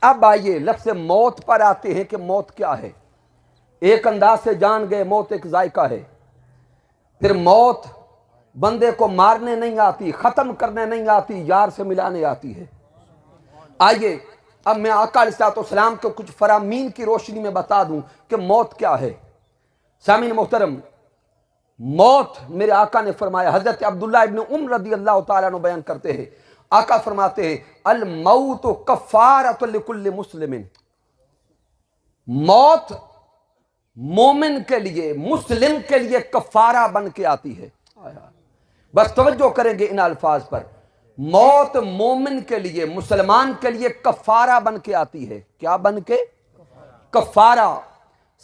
اب آئیے لفظ موت پر آتے ہیں کہ موت کیا ہے۔ ایک انداز سے جان گئے موت ایک ذائقہ ہے، پھر موت بندے کو مارنے نہیں آتی، ختم کرنے نہیں آتی، یار سے ملانے آتی ہے۔ آئیے اب میں آقا علیہ السلام کو کچھ فرامین کی روشنی میں بتا دوں کہ موت کیا ہے۔ سامعین محترم، موت میرے آقا نے فرمایا، حضرت عبداللہ ابن عمر رضی اللہ تعالیٰ عنہ بیان کرتے ہیں، آقا فرماتے ہیں الموت کفارۃ لکل مسلم، موت مومن کے لیے، مسلم کے لیے کفارہ بن کے آتی ہے۔ بس توجہ کریں گے ان الفاظ پر، موت مومن کے لیے، مسلمان کے لیے کفارہ بن کے آتی ہے۔ کیا بن کے؟ کفارہ۔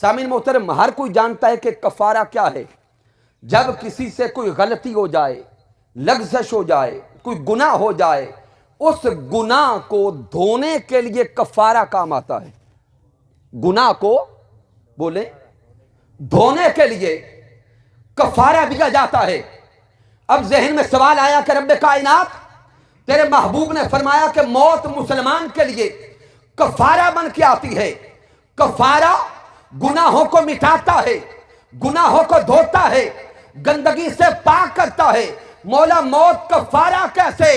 سامعین محترم، ہر کوئی جانتا ہے کہ کفارہ کیا ہے۔ جب کسی سے کوئی غلطی ہو جائے، لغزش ہو جائے، کوئی گناہ ہو جائے، اس گناہ کو دھونے کے لیے کفارہ کام آتا ہے۔ گناہ کو بولیں دھونے کے لیے کفارہ دیا جاتا ہے۔ اب ذہن میں سوال آیا کہ رب کائنات، تیرے محبوب نے فرمایا کہ موت مسلمان کے لیے کفارہ بن کے آتی ہے۔ کفارہ گناہوں کو مٹاتا ہے، گناہوں کو دھوتا ہے، گندگی سے پاک کرتا ہے۔ مولا موت کفارہ کیسے؟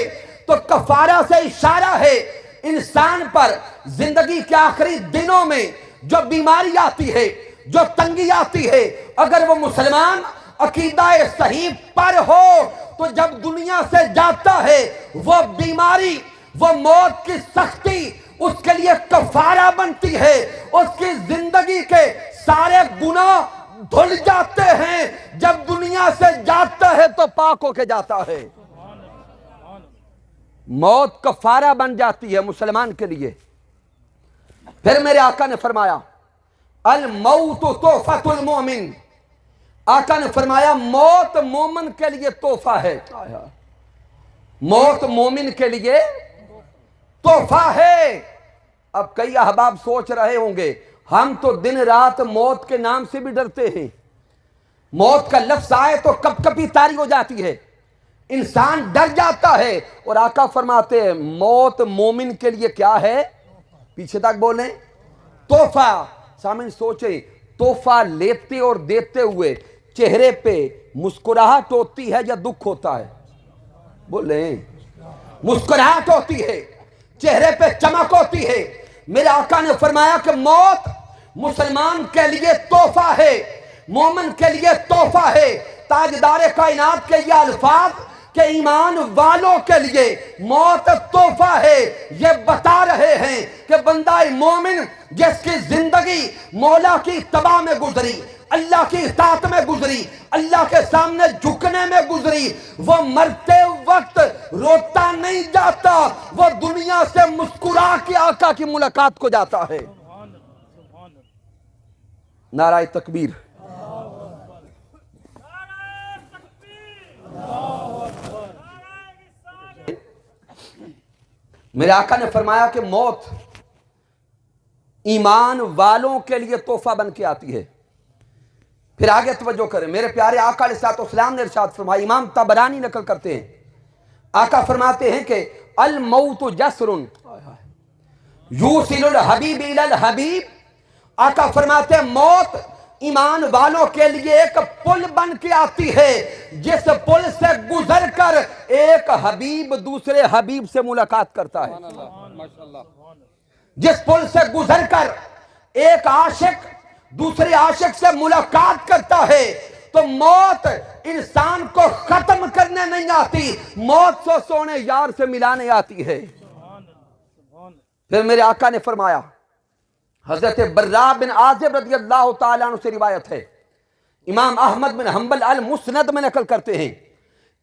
تو کفارہ سے اشارہ ہے انسان پر زندگی کے آخری دنوں میں جو بیماری آتی ہے، جو تنگی آتی ہے، اگر وہ مسلمان عقیدہ صحیح پر ہو تو جب دنیا سے جاتا ہے وہ بیماری، وہ موت کی سختی اس کے لیے کفارہ بنتی ہے۔ اس کی زندگی کے سارے گناہ دھل جاتے ہیں، جب دنیا سے جاتا ہے تو پاک ہو کے جاتا ہے۔ موت کفارہ بن جاتی ہے مسلمان کے لیے۔ پھر میرے آقا نے فرمایا الموت تحفۃ المؤمن، آقا نے فرمایا موت مومن کے لیے تحفہ ہے۔ موت مومن کے لیے تحفہ ہے۔ اب کئی احباب سوچ رہے ہوں گے ہم تو دن رات موت کے نام سے بھی ڈرتے ہیں، موت کا لفظ آئے تو کب کبھی طاری ہو جاتی ہے، انسان ڈر جاتا ہے۔ اور آقا فرماتے ہیں موت مومن کے لیے کیا ہے؟ پیچھے تک بولیں تحفہ۔ سامنے سوچیں، تحفہ لیتے اور دیتے ہوئے چہرے پہ مسکراہٹ ہوتی ہے یا دکھ ہوتا ہے؟ بولیں مسکراہٹ ہوتی ہے، چہرے پہ چمک ہوتی ہے۔ میرے آقا نے فرمایا کہ موت مسلمان کے لیے تحفہ ہے، مومن کے لیے تحفہ ہے۔ تاجدار کائنات کے یہ الفاظ کہ ایمان والوں کے لیے موت تحفہ ہے، یہ بتا رہے ہیں کہ بندہ مومن جس کی زندگی مولا کی اتباع میں گزری، اللہ کی اطاعت میں گزری، اللہ کے سامنے جھکنے میں گزری، وہ مرتے وقت روتا نہیں جاتا، وہ دنیا سے مسکرا کے آقا کی ملاقات کو جاتا ہے۔ نعرہ تکبیر۔ میرے آقا نے فرمایا کہ موت ایمان والوں کے لیے تحفہ بن کے آتی ہے۔ پھر آگے توجہ کریں، میرے پیارے آقا علیہ السلام نے ارشاد فرمایا، امام طبرانی نقل کرتے ہیں، آقا فرماتے ہیں کہ الموت جسر یوصل الحبیب الی الحبیب، آقا فرماتے ہیں موت ایمان والوں کے لیے ایک پل بن کے آتی ہے، جس پل سے گزر کر ایک حبیب دوسرے حبیب سے ملاقات کرتا ہے۔ جس پل سے گزر کر ایک عاشق دوسرے عاشق سے ملاقات کرتا ہے، تو موت انسان کو ختم کرنے نہیں آتی، موت سو سونے یار سے ملانے آتی ہے۔ پھر میرے آقا نے فرمایا، حضرت براء بن عازب رضی اللہ تعالیٰ عنہ سے روایت ہے، امام احمد بن حنبل المسند میں نقل کرتے ہیں،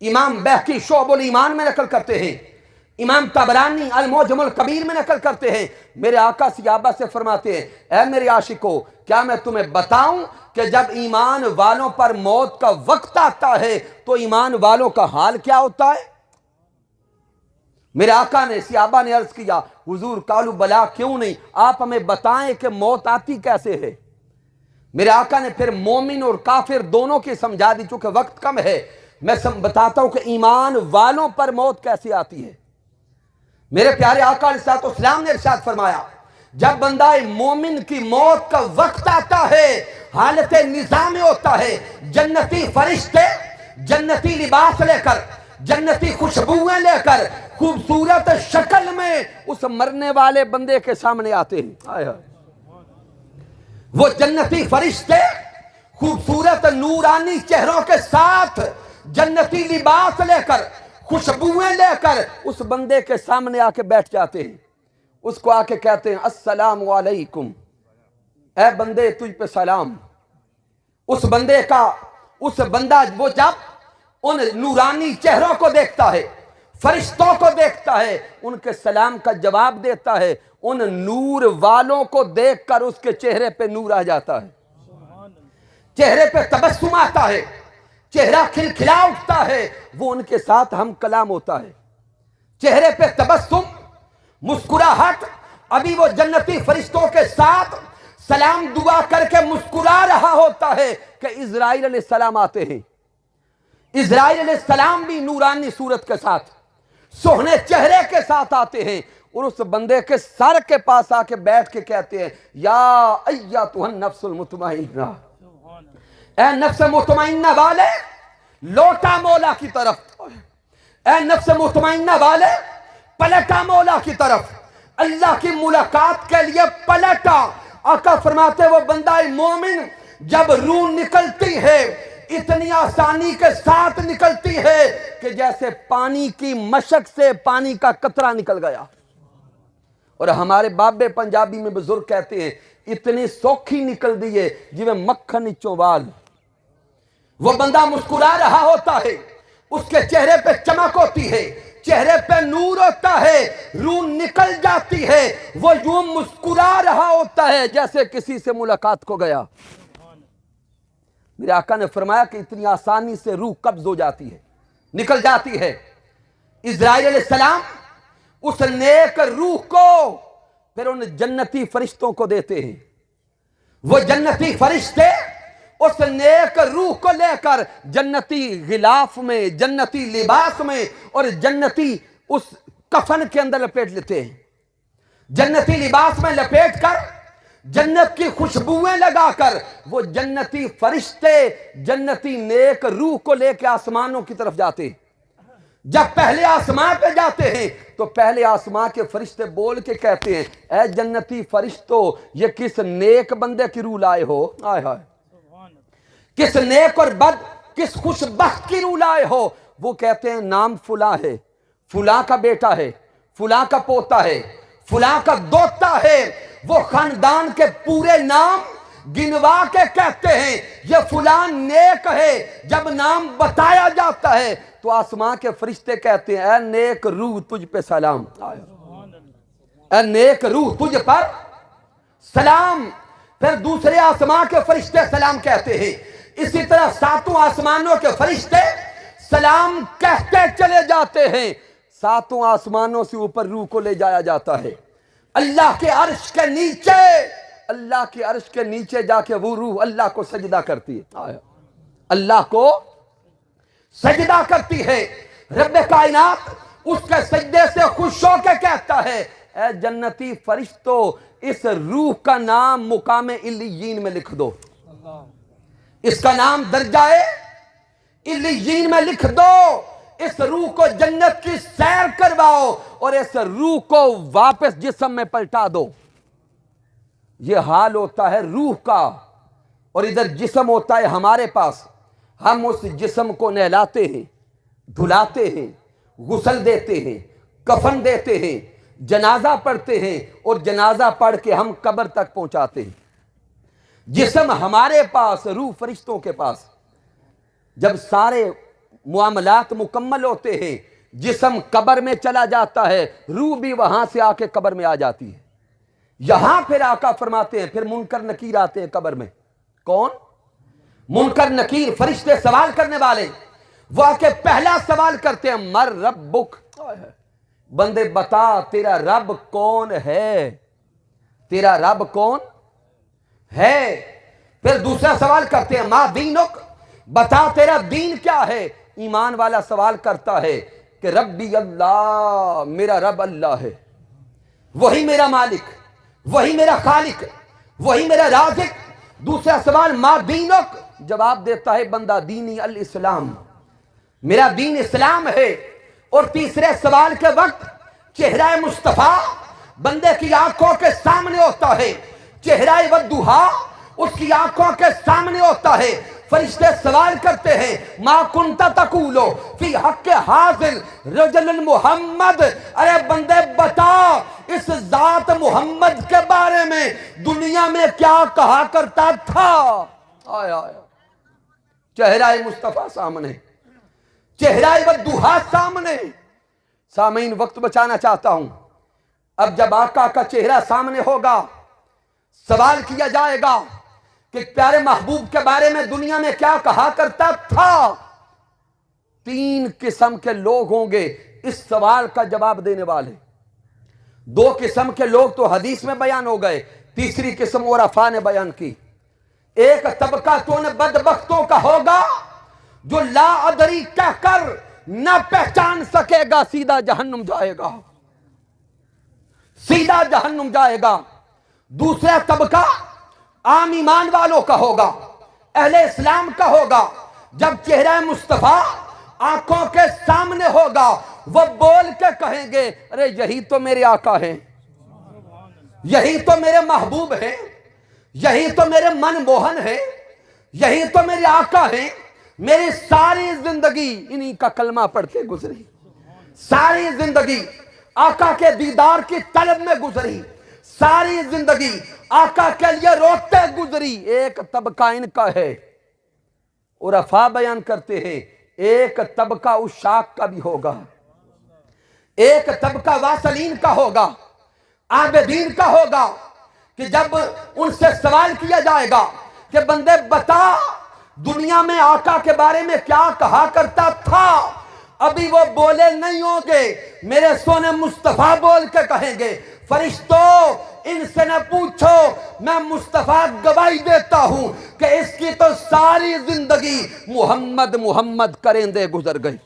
امام بہقی شعب الایمان میں نقل کرتے ہیں، امام طبرانی المعجم الکبیر میں نقل کرتے ہیں، میرے آقا صحابہ سے فرماتے ہیں اے میرے عاشقو، کیا میں تمہیں بتاؤں کہ جب ایمان والوں پر موت کا وقت آتا ہے تو ایمان والوں کا حال کیا ہوتا ہے؟ میرے آقا نے صحابہ نے عرض کیا حضور قالوا بلا، کیوں نہیں، آپ ہمیں بتائیں کہ موت آتی کیسے ہے۔ میرے آقا نے پھر مومن اور کافر دونوں کی سمجھا دی، چونکہ وقت کم ہے میں بتاتا ہوں کہ ایمان والوں پر موت کیسے آتی ہے۔ میرے پیارے آقا علیہ السلام نے ارشاد فرمایا جب بندہ مومن کی موت کا وقت آتا ہے، حالت نظام ہوتا ہے، جنتی فرشتے جنتی لباس لے کر، جنتی خوشبوئیں لے کر، خوبصورت شکل میں اس مرنے والے بندے کے سامنے آتے ہیں۔ وہ جنتی فرشتے خوبصورت نورانی چہروں کے ساتھ جنتی لباس لے کر، خوشبوئیں لے کر اس بندے کے سامنے آ کے بیٹھ جاتے ہیں، اس کو آ کے کہتے ہیں السلام علیکم، اے بندے تجھ پہ سلام۔ اس بندہ وہ جب ان نورانی چہروں کو دیکھتا ہے، فرشتوں کو دیکھتا ہے، ان کے سلام کا جواب دیتا ہے، ان نور والوں کو دیکھ کر اس کے چہرے پہ نور آ جاتا ہے، چہرے پہ تبسم آتا ہے، چہرہ کھلکھلا اٹھتا ہے، وہ ان کے ساتھ ہم کلام ہوتا ہے، چہرے پہ تبسم، مسکراہٹ۔ ابھی وہ جنتی فرشتوں کے ساتھ سلام دعا کر کے مسکرا رہا ہوتا ہے کہ اسرائیل علیہ السلام آتے ہیں۔ اسرائیل علیہ السلام بھی نورانی صورت کے ساتھ، سوہنے چہرے کے ساتھ آتے ہیں، اور اس بندے کے سر کے پاس آ کے بیٹھ کے کہتے ہیں یا ایتھا النفس المطمئنہ، اے نفس مطمئنہ والے لوٹا مولا کی طرف، اے نفس مطمئنہ والے پلٹا مولا کی طرف، اللہ کی ملاقات کے لیے پلٹا۔ آقا فرماتے وہ بندہ مومن جب روح نکلتی ہے اتنی آسانی کے ساتھ نکلتی ہے کہ جیسے پانی کی مشک سے پانی کا قطرہ نکل گیا۔ اور ہمارے بابے پنجابی میں بزرگ کہتے ہیں اتنی سوکھی نکل دی ہے جی میں مکھن چوال۔ وہ بندہ مسکرا رہا ہوتا ہے، اس کے چہرے پہ چمک ہوتی ہے، چہرے پہ نور ہوتا ہے، روح نکل جاتی ہے، وہ یوں مسکرا رہا ہوتا ہے جیسے کسی سے ملاقات کو گیا۔ میرے آقا نے فرمایا کہ اتنی آسانی سے روح قبض ہو جاتی ہے، نکل جاتی ہے۔ اسرائیل علیہ السلام اس نیک روح کو پھر ان جنتی فرشتوں کو دیتے ہیں۔ وہ جنتی فرشتے اس نیک روح کو لے کر جنتی غلاف میں، جنتی لباس میں اور جنتی اس کفن کے اندر لپیٹ لیتے ہیں، جنتی لباس میں لپیٹ کر، جنت کی خوشبوئیں لگا کر وہ جنتی فرشتے جنتی نیک روح کو لے کے آسمانوں کی طرف جاتے ہیں۔ جب پہلے آسمان پہ جاتے ہیں تو پہلے آسمان کے فرشتے بول کے کہتے ہیں اے جنتی فرشتوں یہ کس نیک بندے کی روح لائے ہو، آئے ہائے کس نیک اور بد، کس خوش بخت کی روح لائے ہو۔ وہ کہتے ہیں نام فلاں ہے، فلاں کا بیٹا ہے، فلاں کا پوتا ہے، فلاں کا دوتا ہے۔ وہ خاندان کے پورے نام گنوا کے کہتے ہیں یہ فلاں نیک ہے۔ جب نام بتایا جاتا ہے تو آسمان کے فرشتے کہتے ہیں اے نیک روح تجھ پہ سلام، اے نیک روح تجھ پر سلام۔ پھر دوسرے آسمان کے فرشتے سلام کہتے ہیں، اسی طرح ساتوں آسمانوں کے فرشتے سلام کہتے چلے جاتے ہیں۔ ساتوں آسمانوں سے اوپر روح کو لے جایا جاتا ہے اللہ کے عرش کے نیچے، اللہ کے عرش کے نیچے جا کے وہ روح اللہ کو سجدہ کرتی ہے، اللہ کو سجدہ کرتی ہے۔ رب کائنات اس کے سجدے سے خوش ہو کے کہتا ہے اے جنتی فرشتوں اس روح کا نام مقام علیین میں لکھ دو، اس کا نام درجہ علیین میں لکھ دو، اس روح کو جنت کی سیر کرواؤ اور اس روح کو واپس جسم میں پلٹا دو۔ یہ حال ہوتا ہے روح کا، اور ادھر جسم ہوتا ہے ہمارے پاس۔ ہم اس جسم کو نہلاتے ہیں، دھلاتے ہیں، غسل دیتے ہیں، کفن دیتے ہیں، جنازہ پڑھتے ہیں اور جنازہ پڑھ کے ہم قبر تک پہنچاتے ہیں۔ جسم ہمارے پاس، روح فرشتوں کے پاس۔ جب سارے معاملات مکمل ہوتے ہیں جسم قبر میں چلا جاتا ہے، روح بھی وہاں سے آ کے قبر میں آ جاتی ہے۔ یہاں پھر آقا فرماتے ہیں پھر منکر نکیر آتے ہیں قبر میں۔ کون؟ منکر نکیر، فرشتے سوال کرنے والے۔ وہ آ کے پہلا سوال کرتے ہیں مر ربک، بندے بتا تیرا رب کون ہے، تیرا رب کون ہے۔ پھر دوسرا سوال کرتے ہیں ما دینک، بتا تیرا دین کیا ہے۔ ایمان والا سوال کرتا ہے کہ ربی اللہ، میرا رب اللہ ہے، وہی میرا مالک، وہی میرا خالق، وہی میرا رازق۔ دوسرا سوال ما دینک، جواب دیتا ہے بندہ دینی الاسلام، میرا دین اسلام ہے۔ اور تیسرے سوال کے وقت چہرہ مصطفیٰ بندے کی آنکھوں کے سامنے ہوتا ہے، چہرہ والضحیٰ اس کی آنکھوں کے سامنے ہوتا ہے۔ فرشتے سوال کرتے ہیں ما کنت تقول فی حق حاضر رجل محمد، ارے بندے بتا اس ذات محمد کے بارے میں دنیا میں کیا کہا کرتا تھا۔ آیا چہرہ مصطفیٰ سامنے، چہرہ والضحیٰ سامنے۔ سامعین وقت بچانا چاہتا ہوں، اب جب آقا کا چہرہ سامنے ہوگا سوال کیا جائے گا کہ پیارے محبوب کے بارے میں دنیا میں کیا کہا کرتا تھا، 3 قسم کے لوگ ہوں گے اس سوال کا جواب دینے والے۔ 2 قسم کے لوگ تو حدیث میں بیان ہو گئے، تیسری قسم عرفاء نے بیان کی۔ ایک طبقہ تو ان بدبختوں کا ہوگا جو لا ادری کہہ کر نہ پہچان سکے گا، سیدھا جہنم جائے گا، سیدھا جہنم جائے گا۔ دوسرا طبقہ عام ایمان والوں کا ہوگا، اہل اسلام کا ہوگا۔ جب چہرہ مصطفیٰ آنکھوں کے سامنے ہوگا وہ بول کے کہیں گے ارے یہی تو میرے آقا ہیں، یہی تو میرے محبوب ہیں، یہی تو میرے من موہن ہیں، یہی تو میرے آقا ہیں۔ میری ساری زندگی انہی کا کلمہ پڑھ کے گزری، ساری زندگی آقا کے دیدار کی طلب میں گزری، ساری زندگی آقا کے لیے روتے گزری۔ ایک طبقہ ان کا ہے، عرفاء بیان کرتے ہیں ایک طبقہ عشاق کا بھی ہوگا، ایک طبقہ واصلین کا ہوگا، عابدین کا ہوگا، کہ جب ان سے سوال کیا جائے گا کہ بندے بتا دنیا میں آقا کے بارے میں کیا کہا کرتا تھا، ابھی وہ بولے نہیں ہوں گے، میرے سونے مصطفیٰ بول کے کہیں گے فرشتوں ان سے نہ پوچھو، میں مصطفیٰ گواہی دیتا ہوں کہ اس کی تو ساری زندگی محمد محمد کرندے گزر گئی،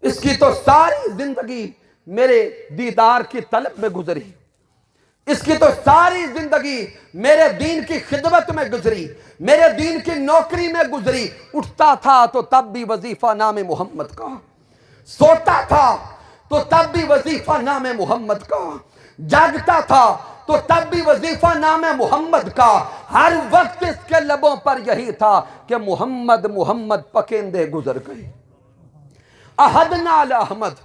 اس کی تو ساری زندگی میرے دیدار کی طلب میں گزری، اس کی تو ساری زندگی میرے دین کی خدمت میں گزری، میرے دین کی نوکری میں گزری۔ اٹھتا تھا تو تب بھی وظیفہ نام محمد کا، سوتا تھا تو تب بھی وظیفہ نام محمد کا، جاگتا تھا تو تب بھی وظیفہ نام محمد کا۔ ہر وقت اس کے لبوں پر یہی تھا کہ محمد محمد پکیندے گزر گئے، احد نال احمد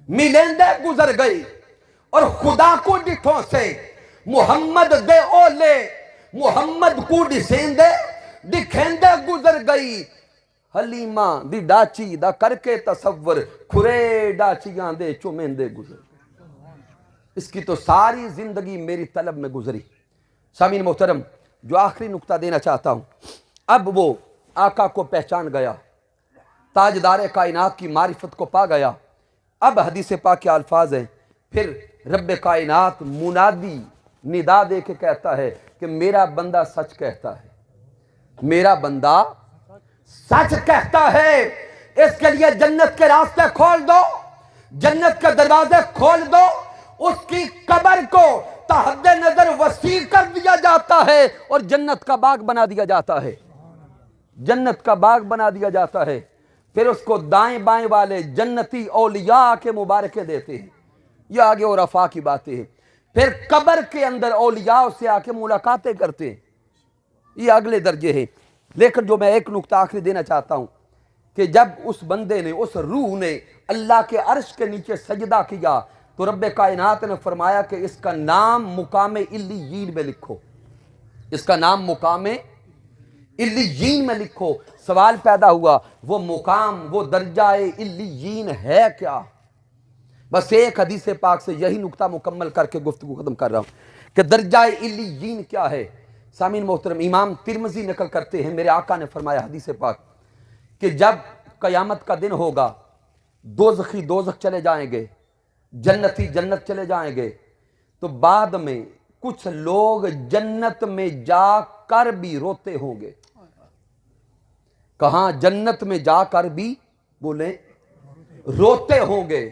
ملیندے گزر گئی، اور خدا کو ڈٹھوں سے محمد دے اولے محمد کو ڈسیندے دکھیندے گزر گئی۔ حلیمہ دی ڈاچی دا کر کے تصور کھرے ڈاچیاں دے چومیندے گزر گئی، اس کی تو ساری زندگی میری طلب میں گزری۔ سامعین محترم، جو آخری نقطہ دینا چاہتا ہوں، اب وہ آقا کو پہچان گیا، تاجدار کائنات کی معرفت کو پا گیا۔ اب حدیث پاک کے الفاظ ہیں، پھر رب کائنات منادی ندا دے کے کہتا ہے کہ میرا بندہ سچ کہتا ہے، میرا بندہ سچ کہتا ہے، اس کے لیے جنت کے راستے کھول دو، جنت کے دروازے کھول دو، اس کی قبر کو تحت نظر وسیع کر دیا جاتا ہے اور جنت کا باغ بنا دیا جاتا ہے، جنت کا باغ بنا دیا جاتا ہے۔ پھر اس کو دائیں بائیں والے جنتی اولیاء کے مبارکیں دیتے ہیں، یہ آگے عرفاء کی باتیں ہیں۔ پھر قبر کے اندر اولیاء سے آ کے ملاقاتیں کرتے ہیں، یہ اگلے درجے ہیں۔ لیکن جو میں ایک نقطہ آخری دینا چاہتا ہوں کہ جب اس بندے نے، اس روح نے اللہ کے عرش کے نیچے سجدہ کیا تو رب کائنات نے فرمایا کہ اس کا نام مقام علیین میں لکھو، اس کا نام مقام علیین میں لکھو۔ سوال پیدا ہوا وہ مقام، وہ درجہ علیین ہے کیا؟ بس ایک حدیث پاک سے یہی نقطہ مکمل کر کے گفتگو ختم کر رہا ہوں کہ درجہ علیین کیا ہے۔ سامعین محترم، امام ترمذی نقل کرتے ہیں، میرے آقا نے فرمایا حدیث پاک کہ جب قیامت کا دن ہوگا، دوزخی دوزخ چلے جائیں گے، جنتی جنت چلے جائیں گے، تو بعد میں کچھ لوگ جنت میں جا کر بھی روتے ہوں گے۔ کہاں؟ جنت میں جا کر بھی بولیں روتے ہوں گے۔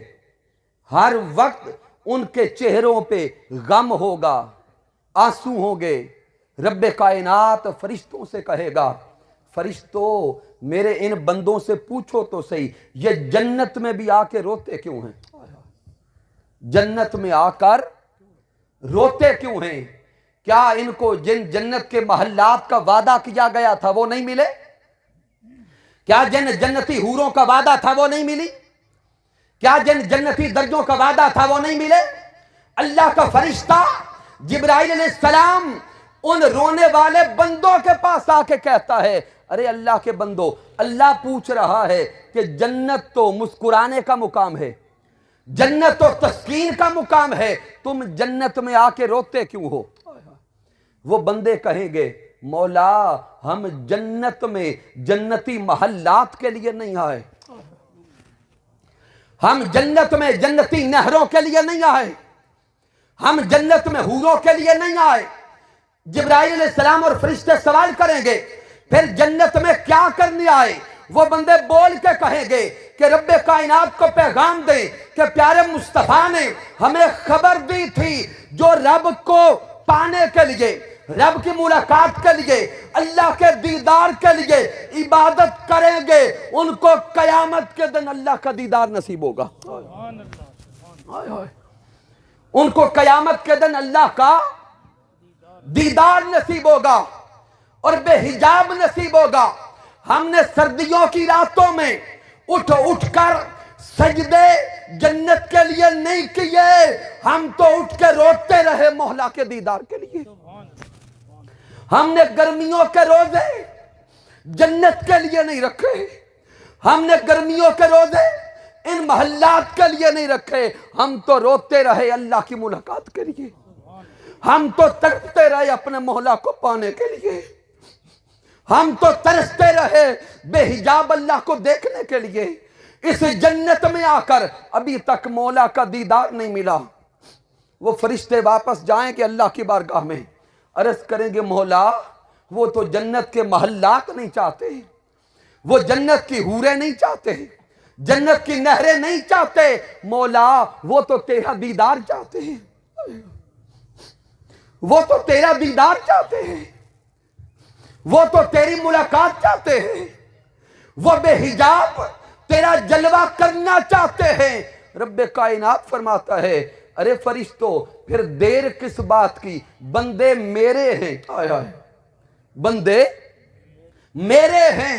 ہر وقت ان کے چہروں پہ غم ہوگا، آنسو ہوں گے۔ رب کائنات فرشتوں سے کہے گا، فرشتوں میرے ان بندوں سے پوچھو تو صحیح، یہ جنت میں بھی آ کے روتے کیوں ہیں؟ جنت میں آ کر روتے کیوں ہیں؟ کیا ان کو جن جنت کے محلات کا وعدہ کیا گیا تھا وہ نہیں ملے؟ کیا جن جنتی حوروں کا وعدہ تھا وہ نہیں ملی؟ کیا جن جنتی درجوں کا وعدہ تھا وہ نہیں ملے؟ اللہ کا فرشتہ جبرائیل علیہ السلام ان رونے والے بندوں کے پاس آ کے کہتا ہے، ارے اللہ کے بندو، اللہ پوچھ رہا ہے کہ جنت تو مسکرانے کا مقام ہے، جنت تو تسکین کا مقام ہے، تم جنت میں آ کے روتے کیوں ہو؟ وہ بندے کہیں گے، مولا ہم جنت میں جنتی محلات کے لیے نہیں آئے، ہم جنت میں جنتی نہروں کے لیے نہیں آئے، ہم جنت میں حوروں کے لیے نہیں آئے۔ جبرائیل علیہ السلام اور فرشتے سوال کریں گے، پھر جنت میں کیا کرنے آئے؟ وہ بندے بول کے کہیں گے کہ رب کائنات کو پیغام دیں کہ پیارے مصطفیٰ نے ہمیں خبر دی تھی، جو رب کو پانے کے لیے، رب کی ملاقات کے لیے، اللہ کے دیدار کے لیے عبادت کریں گے، ان کو قیامت کے دن اللہ کا دیدار نصیب ہوگا۔ ان کو قیامت کے دن اللہ کا دیدار نصیب ہوگا اور بے حجاب نصیب ہوگا۔ ہم نے سردیوں کی راتوں میں اٹھ اٹھ کر سجدے جنت کے لیے نہیں کیے، ہم تو اٹھ کے روتے رہے مولا کے دیدار کے لیے۔ ہم نے گرمیوں کے روزے جنت کے لیے نہیں رکھے، ہم نے گرمیوں کے روزے ان محلات کے لیے نہیں رکھے، ہم تو روتے رہے اللہ کی ملاقات کے لیے، ہم تو تڑپتے رہے اپنے مولا کو پانے کے لیے، ہم تو ترستے رہے بے حجاب اللہ کو دیکھنے کے لیے۔ اس جنت میں آ کر ابھی تک مولا کا دیدار نہیں ملا۔ وہ فرشتے واپس جائیں کہ اللہ کی بارگاہ میں عرض کریں گے، مولا وہ تو جنت کے محلات نہیں چاہتے، وہ جنت کی حوریں نہیں چاہتے، جنت کی نہریں نہیں چاہتے، مولا وہ تو تیرا دیدار چاہتے ہیں، وہ تو تیرا دیدار چاہتے ہیں، وہ تو تیری ملاقات چاہتے ہیں، وہ بے حجاب تیرا جلوہ کرنا چاہتے ہیں۔ رب کائنات فرماتا ہے، ارے فرشتوں پھر دیر کس بات کی، بندے میرے ہیں، بندے میرے ہیں،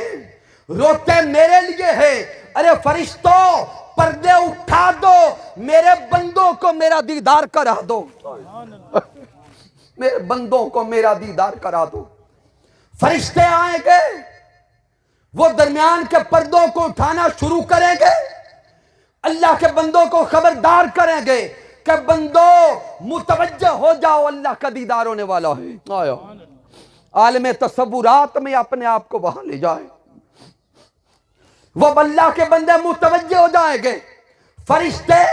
روتے میرے لیے ہیں۔ ارے فرشتوں پردے اٹھا دو، میرے بندوں کو میرا دیدار کرا دو، میرے بندوں کو میرا دیدار کرا دو۔ فرشتے آئیں گے، وہ درمیان کے پردوں کو اٹھانا شروع کریں گے، اللہ کے بندوں کو خبردار کریں گے کہ بندوں متوجہ ہو جاؤ، اللہ کا دیدار ہونے والا ہے۔ آیا عالم تصورات میں اپنے آپ کو وہاں لے جائے، وہ اللہ کے بندے متوجہ ہو جائیں گے، فرشتے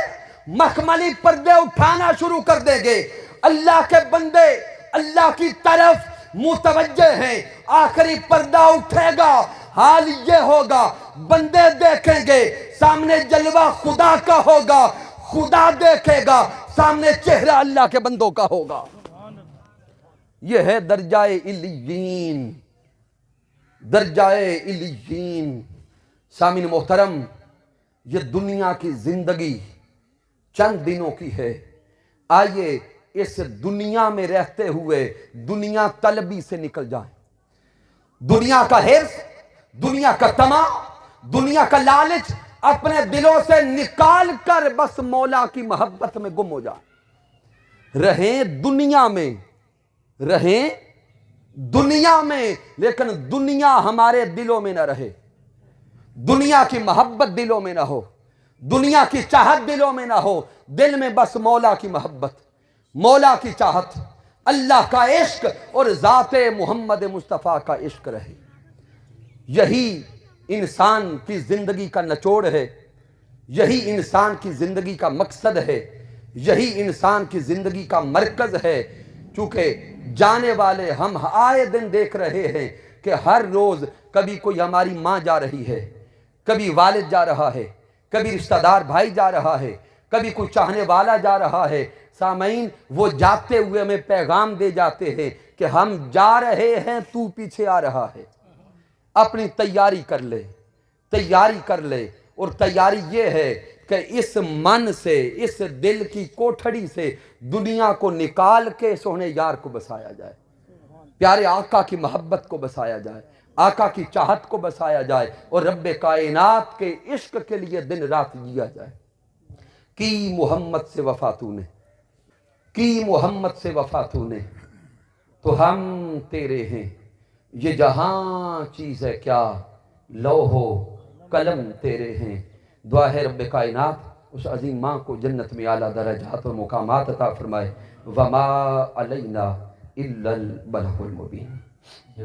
مخملی پردے اٹھانا شروع کر دیں گے، اللہ کے بندے اللہ کی طرف متوجہ ہیں، آخری پردہ اٹھے گا، حال یہ ہوگا، بندے دیکھیں گے سامنے جلوہ خدا کا ہوگا، خدا دیکھے گا سامنے چہرہ اللہ کے بندوں کا ہوگا۔ یہ ہے درجہ علیین، درجہ علیین۔ سامعین محترم، یہ دنیا کی زندگی چند دنوں کی ہے، آئیے اس دنیا میں رہتے ہوئے دنیا طلبی سے نکل جائیں، دنیا کا حرص، دنیا کا طمع، دنیا کا لالچ اپنے دلوں سے نکال کر بس مولا کی محبت میں گم ہو جائیں۔ رہیں دنیا میں، رہیں دنیا میں، لیکن دنیا ہمارے دلوں میں نہ رہے، دنیا کی محبت دلوں میں نہ ہو، دنیا کی چاہت دلوں میں نہ ہو، دل میں بس مولا کی محبت، مولا کی چاہت، اللہ کا عشق اور ذات محمد مصطفیٰ کا عشق رہے۔ یہی انسان کی زندگی کا نچوڑ ہے، یہی انسان کی زندگی کا مقصد ہے، یہی انسان کی زندگی کا مرکز ہے۔ چونکہ جانے والے ہم آئے دن دیکھ رہے ہیں کہ ہر روز کبھی کوئی ہماری ماں جا رہی ہے، کبھی والد جا رہا ہے، کبھی رشتہ دار بھائی جا رہا ہے، کبھی کوئی چاہنے والا جا رہا ہے، سامعین وہ جاتے ہوئے ہمیں پیغام دے جاتے ہیں کہ ہم جا رہے ہیں، تو پیچھے آ رہا ہے، اپنی تیاری کر لے، تیاری کر لے۔ اور تیاری یہ ہے کہ اس من سے، اس دل کی کوٹھڑی سے دنیا کو نکال کے سونے یار کو بسایا جائے، پیارے آقا کی محبت کو بسایا جائے، آقا کی چاہت کو بسایا جائے، اور رب کائنات کے عشق کے لیے دن رات جیا جائے۔ کی محمد سے وفا تو نے، کی محمد سے وفا تو نے، تو ہم تیرے ہیں، یہ جہاں چیز ہے کیا، لوح و قلم تیرے ہیں۔ دعا ہے رب کائنات اس عظیم ماں کو جنت میں اعلیٰ درجات اور مقامات عطا فرمائے۔ وما علینا الا البلاغ المبین۔